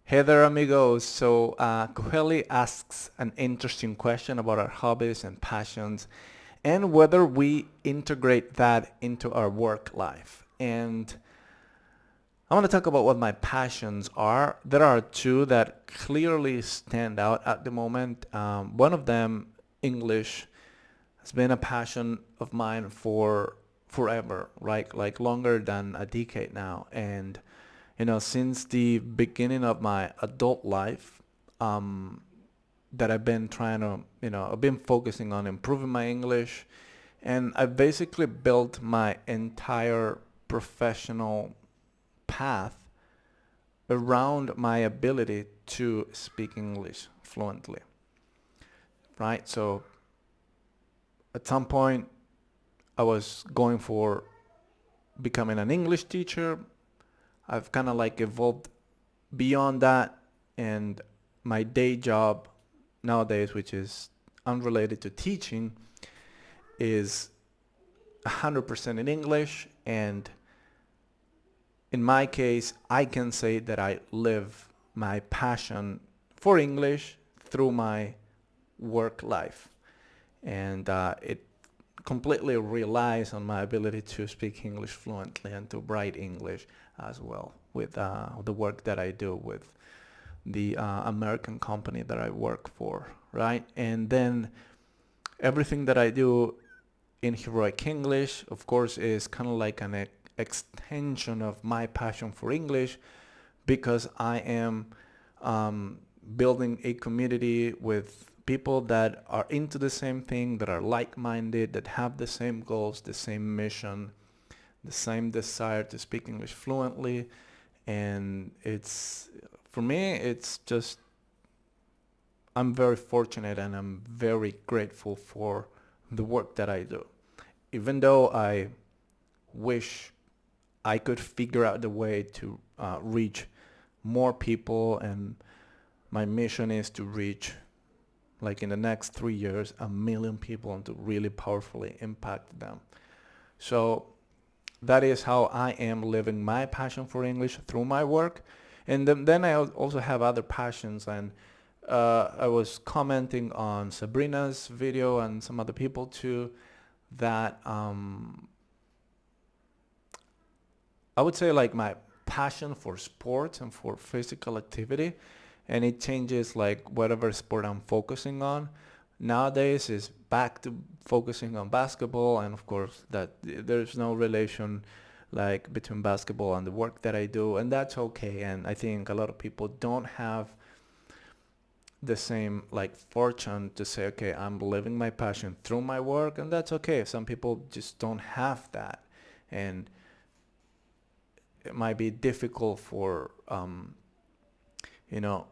Hey there, amigos. So, Coeli asks an interesting question about our hobbies and passions and whether we integrate that into our work life. And I want to talk about what my passions are. There are two that clearly stand out at the moment. One of them, English, has been a passion of mine for forever, right? Like longer than a decade now. And since the beginning of my adult life, um, that I've been trying to, I've been focusing on improving my English, and I basically built my entire professional path around my ability to speak English fluently, right? So at some point, I was going for becoming an English teacher. I've kind of like evolved beyond that, and my day job nowadays, which is unrelated to teaching, is 100% in English. And in my case, I can say that I live my passion for English through my work life. And it completely relies on my ability to speak English fluently and to write English as well with the work that I do with the American company that I work for, right? And then everything that I do in Heroic English, of course, is kind of like an extension of my passion for English, because I am building a community with people that are into the same thing, that are like-minded, that have the same goals, the same mission, the same desire to speak English fluently. And for me, it's just, I'm very fortunate and I'm very grateful for the work that I do. Even though I wish I could figure out the way to reach more people, and my mission is to reach, like in the next 3 years, 1 million people and to really powerfully impact them. So that is how I am living my passion for English through my work. And then I also have other passions. And I was commenting on Sabrina's video and some other people too, that I would say like my passion for sports and for physical activity, and it changes like whatever sport I'm focusing on. Nowadays is back to focusing on basketball, and of course that there's no relation like between basketball and the work that I do, and that's okay. And I think a lot of people don't have the same like fortune to say, okay, I'm living my passion through my work, and that's okay. Some people just don't have that, and it might be difficult for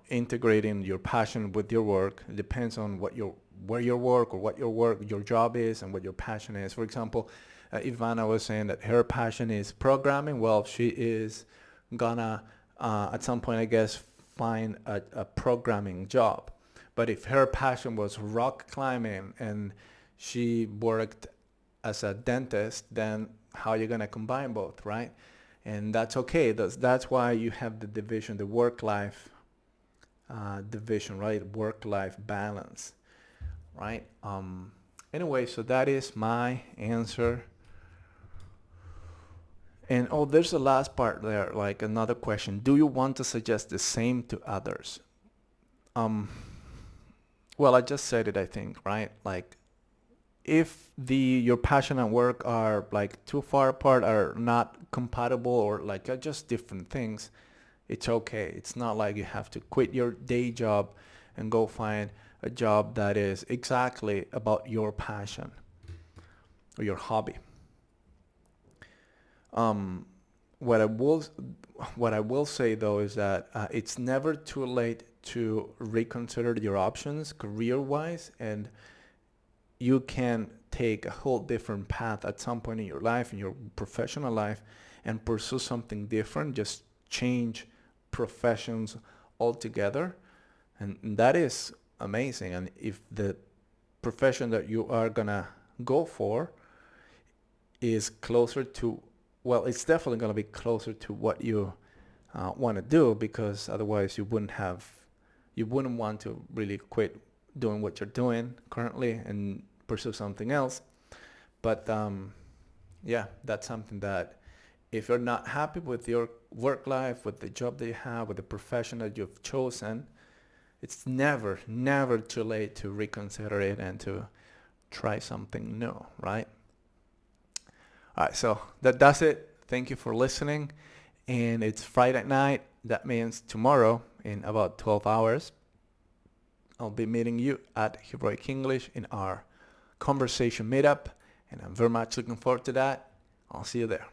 integrating your passion with your work. It depends on where your work or what your job is and what your passion is. For example, Ivana was saying that her passion is programming. Well, she is gonna at some point, I guess, find a programming job. But if her passion was rock climbing and she worked as a dentist, then how are you gonna combine both, right? And that's okay. That's why you have the division, the work-life division, right? Work-life balance, right? Anyway, so that is my answer. And oh, there's a last part there, like another question. Do you want to suggest the same to others? Um, well, I just said it, I think, right? Like if your passion and work are like too far apart, are not compatible, or like are just different things, it's okay. It's not like you have to quit your day job and go find a job that is exactly about your passion or your hobby. Um, what I will what I will say though is that it's never too late to reconsider your options career-wise, and you can take a whole different path at some point in your life, in your professional life, and pursue something different. Just change professions altogether, and that is amazing. And if the profession that you are gonna go for is closer to, well, it's definitely gonna be closer to what you want to do, because otherwise you wouldn't want to really quit doing what you're doing currently and pursue something else. But yeah, that's something that if you're not happy with your work life, with the job that you have, with the profession that you've chosen, it's never, never too late to reconsider it and to try something new, right? All right, so that does it. Thank you for listening. And it's Friday night. That means tomorrow in about 12 hours, I'll be meeting you at Heroic English in our Conversation Meetup. And I'm very much looking forward to that. I'll see you there.